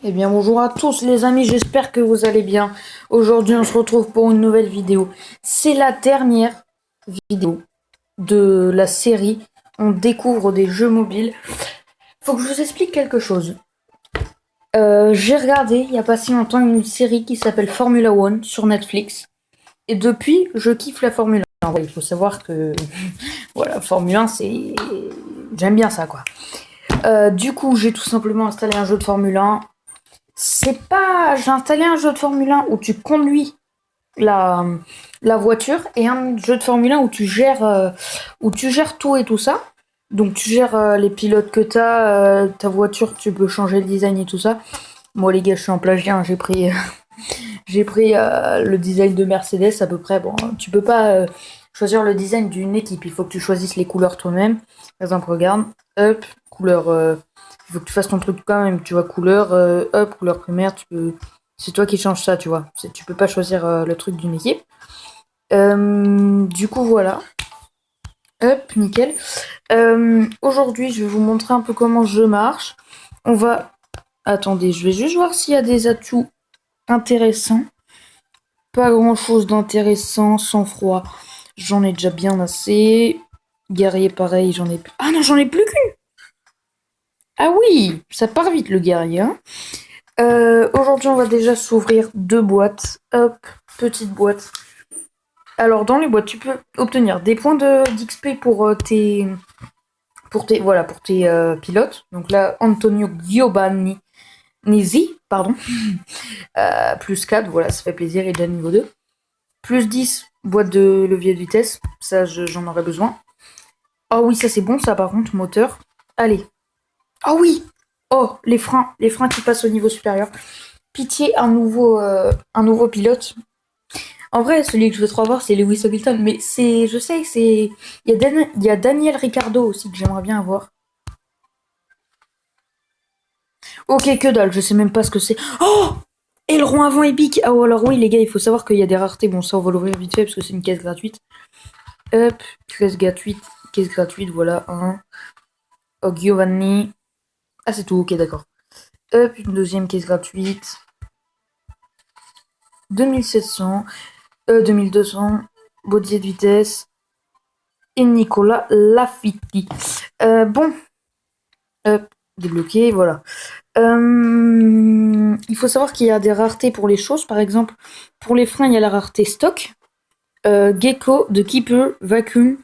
Eh bien bonjour à tous les amis, j'espère que vous allez bien. Aujourd'hui on se retrouve pour une nouvelle vidéo. C'est la dernière vidéo de la série. On découvre des jeux mobiles. Faut que je vous explique quelque chose. J'ai regardé il y a pas si longtemps une série qui s'appelle Formula One sur Netflix. Et depuis, je kiffe la Formule 1. Ouais, il faut savoir que voilà, Formule 1, c'est... J'aime bien ça, quoi. Du coup, j'ai tout simplement installé un jeu de Formule 1. C'est pas... J'ai installé un jeu de Formule 1 où tu conduis la, la voiture et un jeu de Formule 1 où tu gères tout et tout ça. Donc tu gères les pilotes que t'as, ta voiture, tu peux changer le design et tout ça. Moi les gars, je suis en plagiat, hein, j'ai pris le design de Mercedes à peu près. Bon, tu peux pas choisir le design d'une équipe, il faut que tu choisisses les couleurs toi-même. Par exemple, regarde, hop, couleur, il faut que tu fasses ton truc quand même, tu vois, couleur, hop, couleur primaire, tu peux, c'est toi qui changes ça, tu vois. Tu peux pas choisir le truc d'une équipe. Du coup, voilà. Hop, nickel. Aujourd'hui, je vais vous montrer un peu comment je marche. On va... Attendez, je vais juste voir s'il y a des atouts intéressants. Pas grand chose d'intéressant, sans froid. J'en ai déjà bien assez. Guerrier, pareil, j'en ai plus. Ah non, j'en ai plus qu'une. Ah oui, ça part vite le guerrier. Hein. Aujourd'hui, on va déjà s'ouvrir deux boîtes. Hop, petite boîte. Alors, dans les boîtes, tu peux obtenir des points d'XP pour tes pilotes. Donc là, Antonio Giovanni Nisi, pardon. Plus 4, voilà, ça fait plaisir, il est déjà niveau 2. Plus 10, boîte de levier de vitesse. Ça, j'en aurais besoin. Oh oui, ça c'est bon, ça par contre, moteur. Allez. Oh oui. Oh, les freins qui passent au niveau supérieur. Pitié, un nouveau pilote. En vrai, celui que je veux trop avoir, c'est Lewis Hamilton. Mais je sais que c'est, il y a Daniel Ricciardo aussi que j'aimerais bien avoir. Ok, que dalle, je sais même pas ce que c'est. Oh, aileron avant épique. Ah, alors oui, les gars, il faut savoir qu'il y a des raretés. Bon, ça, on va l'ouvrir vite fait parce que c'est une caisse gratuite. Hop, caisse gratuite, voilà, un. Oh, Giovanni. Ah, c'est tout, ok, d'accord. Hop, une deuxième caisse gratuite. 2700. 2200. Bodier de vitesse. Et Nicolas Lafitti. Bon. Hop, débloqué, voilà. Il faut savoir qu'il y a des raretés pour les choses. Par exemple, pour les freins, il y a la rareté stock. Gecko, The Keeper, Vacuum,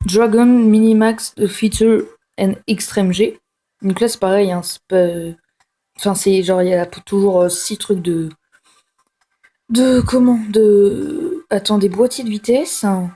Dragon, Minimax, The Feature and Extreme G. Donc là, c'est pareil. Hein, c'est pas... Enfin, c'est genre, il y a toujours 6 trucs de... De comment de... Attends, des boîtiers de vitesse. Hein.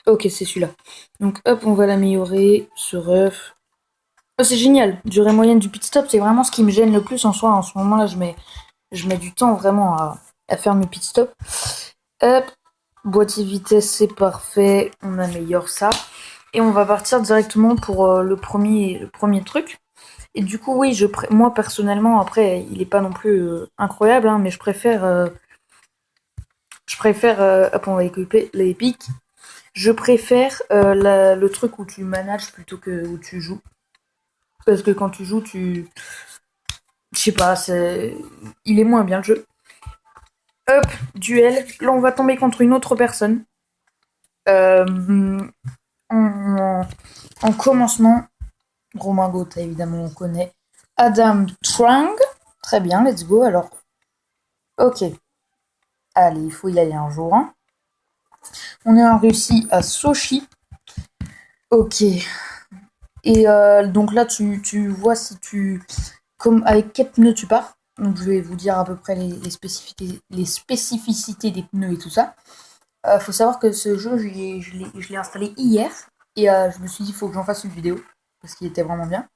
Ok, c'est celui-là. Donc hop, on va l'améliorer. Sur œuf. Oh, c'est génial. Durée moyenne du pit stop, c'est vraiment ce qui me gêne le plus en soi. En ce moment-là, je mets du temps vraiment à faire mes pit stops. Hop, boîtier de vitesse, c'est parfait. On améliore ça. Et on va partir directement pour le premier truc. Et du coup, oui, moi personnellement, après, il est pas non plus incroyable, hein, mais je préfère, hop, on va équiper l'épique. Je préfère le truc où tu manages plutôt que où tu joues. Parce que quand tu joues, je sais pas, il est moins bien le jeu. Hop, duel. Là, on va tomber contre une autre personne. En, en commencement, Romain Gotha, évidemment, on connaît. Adam Trang. Très bien, let's go. Alors, ok. Allez, il faut y aller un jour. Hein. On est en Russie à Sochi. Ok. Et donc là, tu vois si avec quels pneus tu pars. Donc je vais vous dire à peu près les spécificités des pneus et tout ça. Faut savoir que ce jeu, je l'ai installé hier. Et je me suis dit, il faut que j'en fasse une vidéo. Parce qu'il était vraiment bien.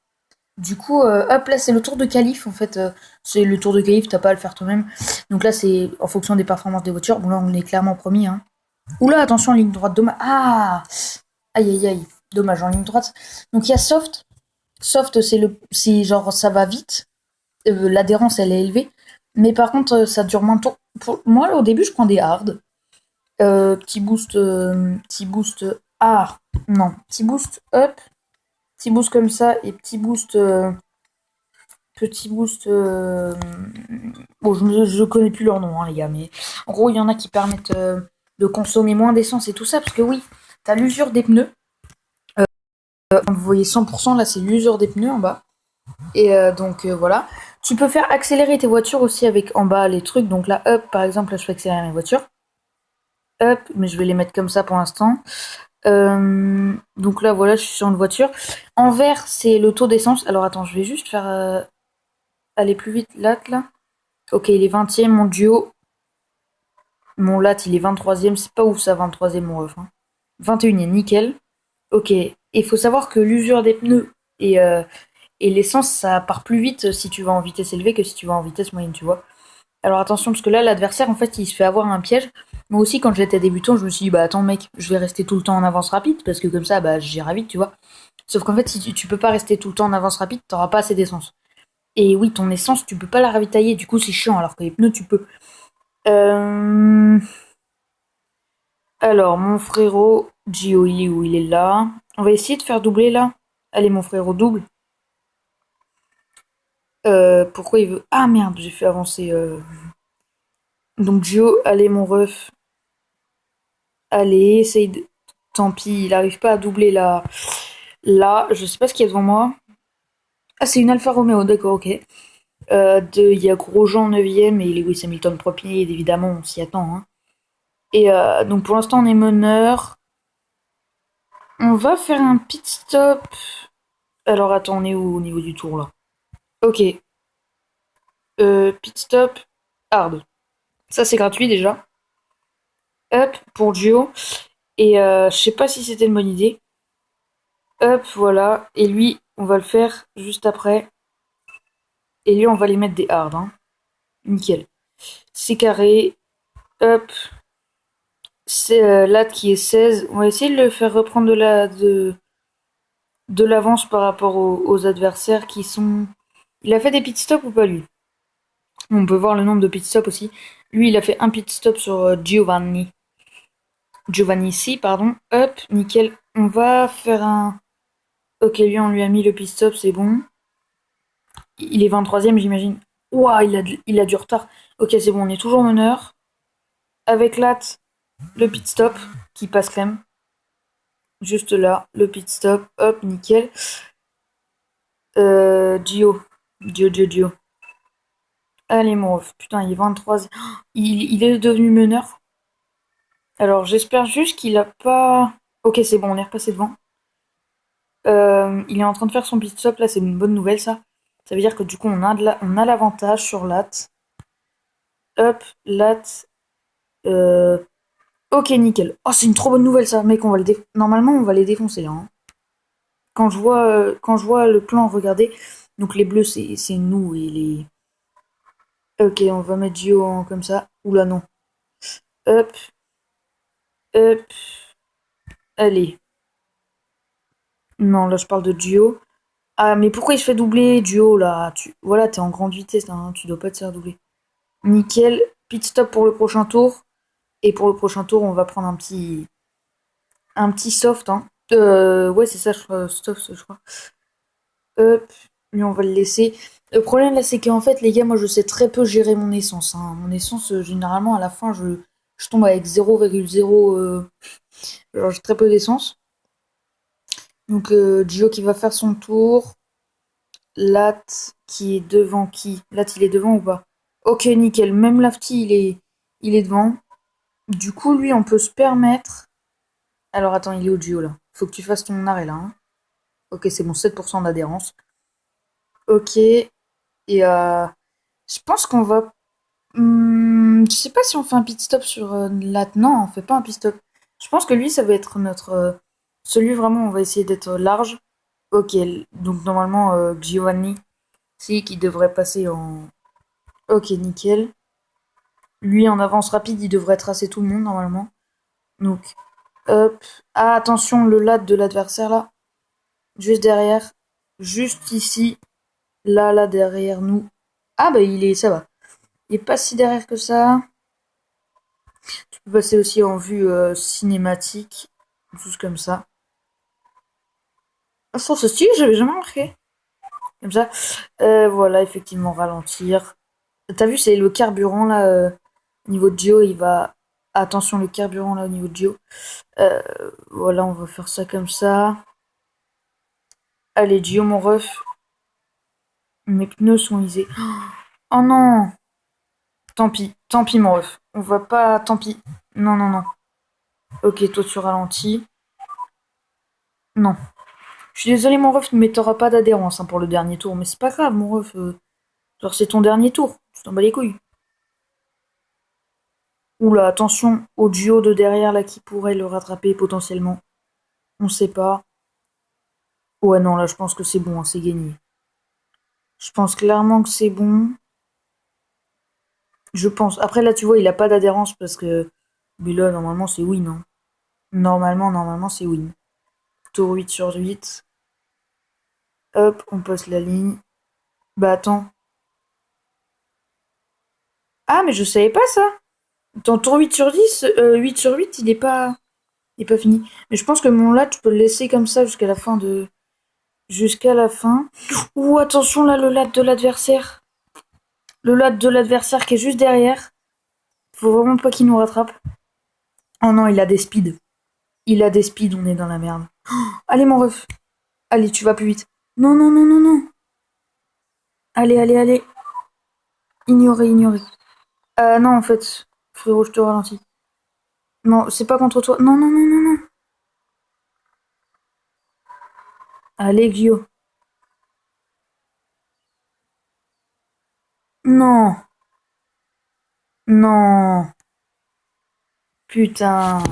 Du coup, hop là, c'est le tour de qualif. En fait, c'est le tour de qualif, t'as pas à le faire toi-même. Donc là, c'est en fonction des performances des voitures. Bon, là, on est clairement premier. Hein. Oula, attention, ligne droite, dommage. Ah, aïe, aïe, aïe. Dommage, en ligne droite. Donc il y a soft. Soft, c'est genre, ça va vite. L'adhérence, elle est élevée. Mais par contre, ça dure moins de temps. Moi, au début, je prends des hard. Petit boost. Ah, non. Petit boost up. Petit boost comme ça. Et petit boost petit boost. Bon, je connais plus leur nom, hein, les gars, mais en gros, il y en a qui permettent de consommer moins d'essence et tout ça, parce que oui, t'as l'usure des pneus. Vous voyez 100%, là, c'est l'usure des pneus en bas. Et donc voilà. Tu peux faire accélérer tes voitures aussi avec en bas les trucs. Donc là, up, par exemple, là, je fais accélérer mes voitures. Up, mais je vais les mettre comme ça pour l'instant. Donc là, voilà, je suis sur une voiture. En vert, c'est le taux d'essence. Alors attends, je vais juste faire aller plus vite. Là. Ok, il est 20e, mon duo. Mon lat, il est 23e. C'est pas ouf ça, 23e, mon ref. Hein. 21e, nickel. Ok, il faut savoir que l'usure des pneus et l'essence, ça part plus vite si tu vas en vitesse élevée que si tu vas en vitesse moyenne, tu vois. Alors attention, parce que là, l'adversaire, en fait, il se fait avoir un piège. Moi aussi, quand j'étais débutant, je me suis dit, bah attends, mec, je vais rester tout le temps en avance rapide, parce que comme ça, bah j'irai vite, tu vois. Sauf qu'en fait, si tu peux pas rester tout le temps en avance rapide, t'auras pas assez d'essence. Et oui, ton essence, tu peux pas la ravitailler, du coup, c'est chiant, alors que les pneus, tu peux. Euh... Alors, mon frérot, Gio, il est où? Il est là. On va essayer de faire doubler là. Allez, mon frérot, double. Pourquoi il veut... Ah merde, j'ai fait avancer... Donc Gio, allez mon ref. Allez, essaye de... Tant pis, il arrive pas à doubler là. Là, je sais pas ce qu'il y a devant moi. Ah, c'est une Alfa Romeo, d'accord, ok. Il y a Grosjean 9ème et Lewis Hamilton premier, évidemment, on s'y attend. Hein. Et donc pour l'instant, on est meneur. On va faire un pit stop. Alors attends, on est où au niveau du tour là? Ok. Pit stop. Hard. Ça, c'est gratuit déjà. Hop, pour Gio. Et je sais pas si c'était une bonne idée. Hop, voilà. Et lui, on va le faire juste après. Et lui, on va les mettre des hard. Hein. Nickel. C'est carré. Hop. C'est Lat qui est 16. On va essayer de le faire reprendre de l'avance par rapport aux adversaires qui sont... Il a fait des pit stops ou pas lui? On peut voir le nombre de pit stops aussi. Lui, il a fait un pit stop sur Giovanni. Giovanni, pardon. Hop, nickel. On va faire un... Ok, lui, on lui a mis le pit stop, c'est bon. Il est 23ème, j'imagine. Ouah, il a du retard. Ok, c'est bon, on est toujours meneur. Avec Lat, le pit stop qui passe crème. Juste là, le pit stop. Hop, nickel. Gio. Gio. Allez, mon ref. Putain, il est 23. Il est devenu meneur. Alors, j'espère juste qu'il a pas... Ok, c'est bon, on est repassé devant. Il est en train de faire son pit stop, là, c'est une bonne nouvelle, ça. Ça veut dire que du coup, on a l'avantage sur Lat. Hop, Lat. Euh, Ok, nickel. Oh, c'est une trop bonne nouvelle, ça, mec. Normalement, on va les défoncer, là. Hein. Quand je vois le plan, regardez. Donc, les bleus, c'est nous et les... Ok, on va mettre Gio comme ça. Oula, non. Hop, hop. Allez. Non, là, je parle de Gio. Ah, mais pourquoi il se fait doubler, Gio, là? Voilà, t'es en grande vitesse, là. Hein, tu dois pas te faire doubler. Nickel. Pit stop pour le prochain tour. Et pour le prochain tour, on va prendre un petit soft. Hein. Ouais, c'est ça, soft, je crois. Hop, lui on va le laisser. Le problème là, c'est qu'en fait, les gars, moi je sais très peu gérer mon essence. Hein. Mon essence, généralement, à la fin, je tombe avec 0,0. Genre, j'ai très peu d'essence. Donc, Gio qui va faire son tour. Lat qui est devant qui? Lat, il est devant ou pas? Ok, nickel. Même Lafty, il est devant. Du coup, lui, on peut se permettre. Alors, attends, il est au Gio là. Faut que tu fasses ton arrêt là. Hein. Ok, c'est bon, 7% d'adhérence. Ok. Et je pense qu'on va je sais pas si on fait un pit stop sur Lat. Non, on fait pas un pit stop. Je pense que lui, ça va être notre. Celui vraiment, on va essayer d'être large. Ok, donc normalement, Giovanni, si, qui devrait passer en. Ok, nickel. Lui, en avance rapide, il devrait tracer tout le monde normalement. Donc, hop. Ah, attention, le Lat de l'adversaire là. Juste derrière. Juste ici. Là, derrière nous. Ah, bah, ça va. Il est pas si derrière que ça. Tu peux passer aussi en vue cinématique, tout comme ça. Ah, ça, c'est stylé, j'avais jamais remarqué. Comme ça. Voilà, effectivement, ralentir. T'as vu, c'est le carburant là, au niveau de Gio, il va. Attention, le carburant là au niveau de Gio. Euh, voilà, on va faire ça comme ça. Allez, Gio, mon ref. Mes pneus sont usés. Oh non! Tant pis, mon ref. On va pas. Tant pis. Non, non, non. Ok, toi tu ralentis. Non. Je suis désolé, mon ref, mais t'auras pas d'adhérence hein, pour le dernier tour. Mais c'est pas grave, mon ref. Genre, c'est ton dernier tour. Tu t'en bats les couilles. Oula, attention au duo de derrière là qui pourrait le rattraper potentiellement. On sait pas. Ouais, non, là, je pense que c'est bon, hein, c'est gagné. Je pense clairement que c'est bon. Je pense. Après, là, tu vois, il a pas d'adhérence parce que. Mais là, normalement, c'est win. Hein. Normalement, c'est win. Tour 8 sur 8. Hop, on passe la ligne. Bah, attends. Ah, mais je savais pas ça. Dans tour 8 sur 10, 8 sur 8, il est pas fini. Mais je pense que mon lat, tu peux le laisser comme ça jusqu'à la fin de. Jusqu'à la fin. Ouh, attention là, le lat de l'adversaire. Le lat de l'adversaire qui est juste derrière. Faut vraiment pas qu'il nous rattrape. Oh non, il a des speeds. Il a des speeds, on est dans la merde. Allez, mon ref. Allez, tu vas plus vite. Non, non, non, non, non. Allez, allez, allez. Ignorer, ignorer. Non, en fait. Frérot, je te ralentis. Non, c'est pas contre toi. Non, non, non, non, non. Allez, Gio. Non. Non. Putain.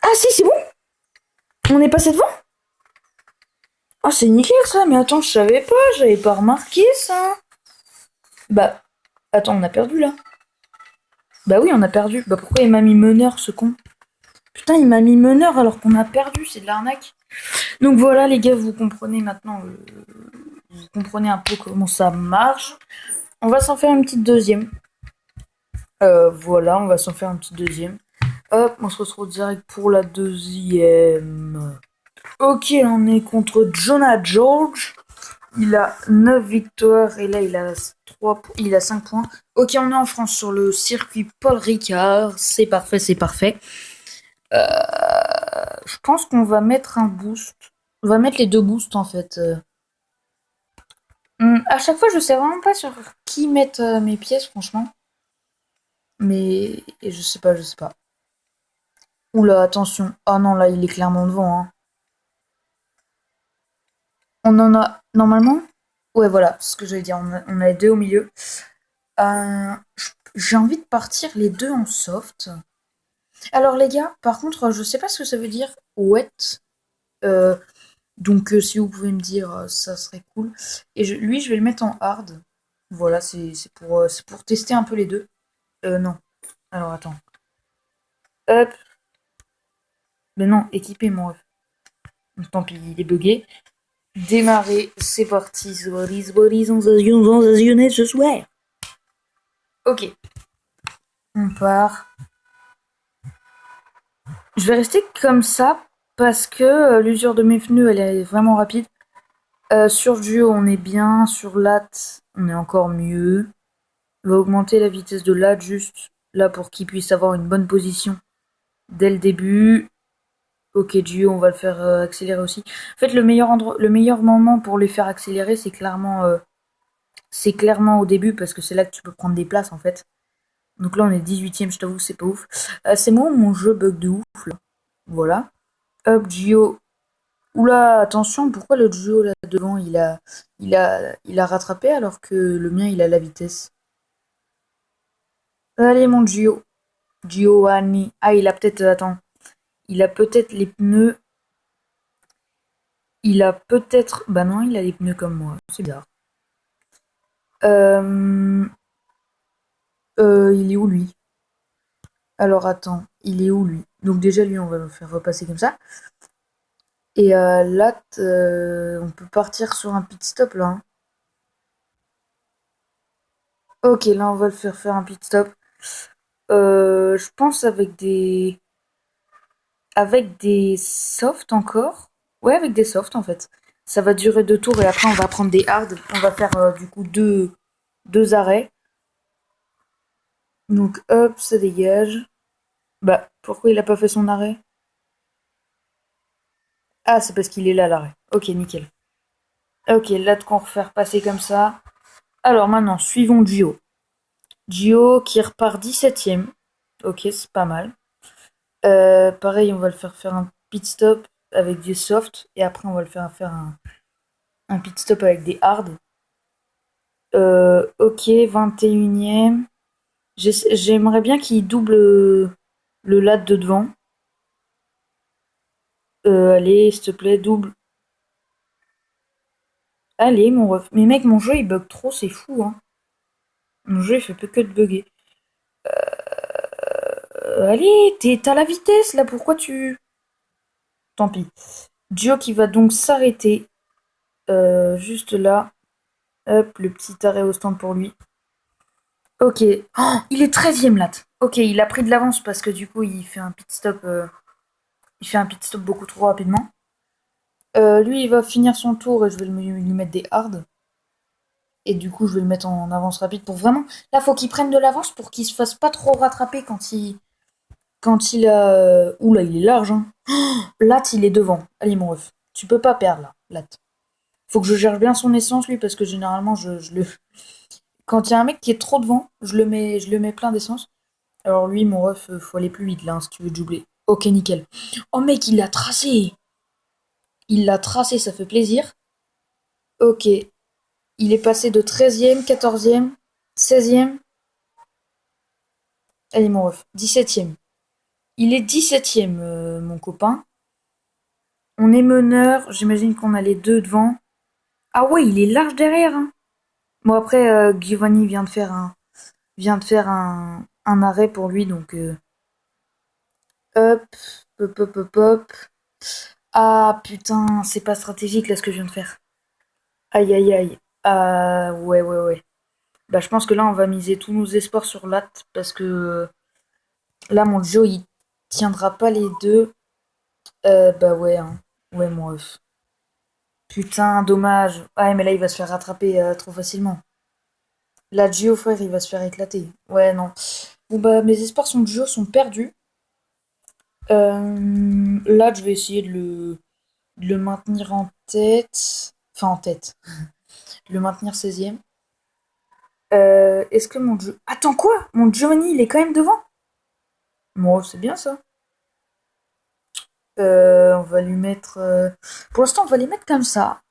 Ah si, c'est bon. On est passé devant. Ah, c'est nickel ça. Mais attends, je savais pas. J'avais pas remarqué ça. Bah, attends, on a perdu là. Bah oui, on a perdu. Bah pourquoi il m'a mis meneur, ce con? Putain, il m'a mis meneur alors qu'on a perdu, c'est de l'arnaque. Donc voilà, les gars, vous comprenez maintenant, vous comprenez un peu comment ça marche. On va s'en faire une petite deuxième. Voilà, on va s'en faire une petite deuxième. Hop, on se retrouve direct pour la deuxième. Ok, on est contre Jonah George. Il a 9 victoires et là il a 5 points. Ok, on est en France sur le circuit Paul Ricard. C'est parfait, c'est parfait. Je pense qu'on va mettre un boost. On va mettre les deux boosts en fait. À chaque fois, je sais vraiment pas sur qui mettre mes pièces, franchement. Mais je sais pas, je sais pas. Oula, attention. Ah non, là, il est clairement devant. Hein. On en a normalement. Ouais, voilà, c'est ce que j'allais dire. On a les deux au milieu. J'ai envie de partir les deux en soft. Alors les gars, par contre, je sais pas ce que ça veut dire wet. Euh, donc si vous pouvez me dire, ça serait cool. Et lui, je vais le mettre en hard. Voilà, c'est pour tester un peu les deux. Non. Alors attends. Hop. Mais non, équipé mon ref. Tant pis, il est bugué. Démarrer, c'est parti. Ce soir. Ok, on part. Je vais rester comme ça parce que l'usure de mes pneus, elle est vraiment rapide. Sur duo, on est bien. Sur lat, on est encore mieux. On va augmenter la vitesse de lat juste là pour qu'il puisse avoir une bonne position dès le début. Ok, duo, on va le faire accélérer aussi. En fait, le meilleur moment pour les faire accélérer, c'est clairement au début parce que c'est là que tu peux prendre des places en fait. Donc là, on est 18ème, je t'avoue, c'est pas ouf. C'est moi où mon jeu bug de ouf là. Voilà. Hop, Gio. Oula, attention, pourquoi le Gio là devant il a rattrapé alors que le mien il a la vitesse. Allez mon Gio. Giovanni. Ah, il a peut-être. Attends. Il a peut-être les pneus. Il a peut-être. Bah non, il a les pneus comme moi. C'est bizarre. Euh... il est où lui? Alors attends, il est où lui? Donc déjà lui, on va le faire repasser comme ça. Et là, on peut partir sur un pit stop là. Hein. Ok, là on va le faire faire un pit stop. Je pense avec des softs encore. Ouais, avec des softs en fait. Ça va durer 2 tours et après on va prendre des hards. On va faire du coup deux arrêts. Donc hop, ça dégage. Bah, pourquoi il a pas fait son arrêt? Ah, c'est parce qu'il est là l'arrêt. Ok, nickel. Ok, là de qu'on refaire passer comme ça. Alors maintenant, suivons Gio. Gio qui repart 17ème. Ok, c'est pas mal. Pareil, on va le faire un pit stop avec du soft. Et après, on va le faire un pit stop avec des hard. Ok, 21ème. J'aimerais bien qu'il double le lat de devant. Allez, s'il te plaît, double. Allez, mon ref. Mais mec, mon jeu il bug trop, c'est fou, hein. Mon jeu il fait peu que de bugger. Allez, t'as la vitesse là, pourquoi tu. Tant pis. Gio qui va donc s'arrêter. Juste là. Hop, le petit arrêt au stand pour lui. Ok. Oh, il est 13ème là. Ok, il a pris de l'avance parce que du coup il fait un pit stop. Il fait un pit stop beaucoup trop rapidement. Lui il va finir son tour et je vais lui mettre des hards. Et du coup je vais le mettre en avance rapide pour vraiment. Là faut qu'il prenne de l'avance pour qu'il se fasse pas trop rattraper quand il a. Oula, il est large, hein. Lat, il est devant. Allez, mon ref. Tu peux pas perdre, là. Lat. Faut que je gère bien son essence, lui, parce que généralement, je le. Quand il y a un mec qui est trop devant, je le mets plein d'essence. Alors, lui, mon ref, faut aller plus vite, là, hein, si tu veux doubler. Ok, nickel. Oh, mec, il l'a tracé. Il l'a tracé, ça fait plaisir. Ok. Il est passé de 13ème, 14ème, 16ème. Allez, mon ref. 17ème. Il est 17ème, mon copain. On est meneur, j'imagine qu'on a les deux devant. Ah ouais, il est large derrière, hein. Bon après, Giovanni vient de faire un arrêt pour lui, donc hop, hop, hop, hop, hop. Ah putain, c'est pas stratégique là ce que je viens de faire. Aïe aïe aïe. Ah ouais ouais ouais. Bah je pense que là on va miser tous nos espoirs sur Lat parce que là mon Joe il tiendra pas les deux. Bah ouais hein. Ouais mon ref. Putain, dommage. Ouais mais là il va se faire rattraper trop facilement. Là Gio frère il va se faire éclater. Ouais non. Bon bah mes espoirs sont de Gio sont perdus. Là, je vais essayer de le maintenir en tête. Enfin, en tête. De le maintenir 16ème. Est-ce que mon Gio. Attends, quoi? Mon Giovanni, il est quand même devant? Bon, c'est bien ça. On va lui mettre. Pour l'instant, on va les mettre comme ça.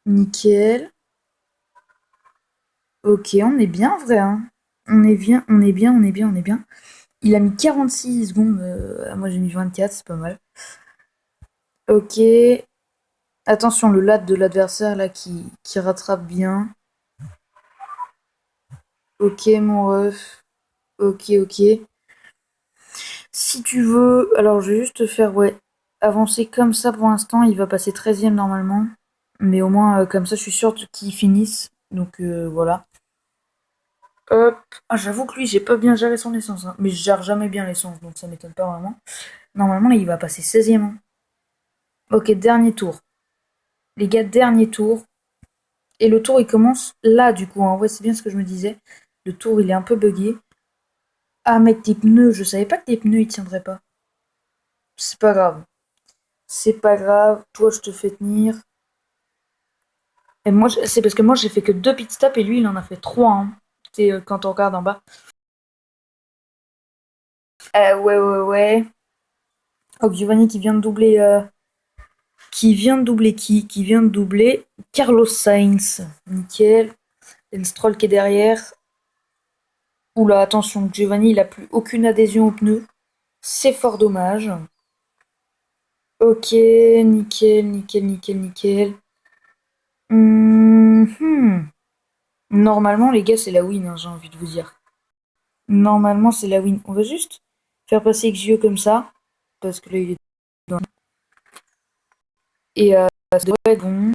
Nickel. Ok, on est bien, vrai, hein. On est bien, on est bien, on est bien, on est bien. Il a mis 46 secondes. Moi, j'ai mis 24, c'est pas mal. Ok. Attention, le lat de l'adversaire, là, qui rattrape bien. Ok, mon ref. Ok, ok. Si tu veux, alors je vais juste te faire, ouais, avancer comme ça pour l'instant. Il va passer 13ème normalement. Mais au moins, comme ça, je suis sûre qu'il finisse. Donc voilà. Hop. Ah, j'avoue que lui, j'ai pas bien géré son essence, hein. Mais je gère jamais bien l'essence, donc ça m'étonne pas vraiment. Normalement, là, il va passer 16ème, hein. Ok, dernier tour. Les gars, dernier tour. Et le tour, il commence là, du coup, hein. Ouais, c'est bien ce que je me disais. Le tour, il est un peu buggé. Ah, mec, tes pneus, je savais pas que tes pneus, ils tiendraient pas. C'est pas grave. C'est pas grave, toi je te fais tenir. Et moi, c'est parce que moi j'ai fait que 2 pit stops et lui il en a fait 3, hein. C'est quand on regarde en bas. Ouais, ouais, ouais. Oh, Giovanni qui vient de doubler. Qui vient de doubler qui? Qui vient de doubler Carlos Sainz. Nickel. Et le Stroll qui est derrière. Oula, attention, Giovanni il a plus aucune adhésion au pneu. C'est fort dommage. Ok, nickel, nickel, nickel, nickel. Mhm. Normalement, les gars, c'est la win, hein, j'ai envie de vous dire. Normalement, c'est la win. On va juste faire passer Xio comme ça. Parce que là, il est dans. Et ça devrait être bon.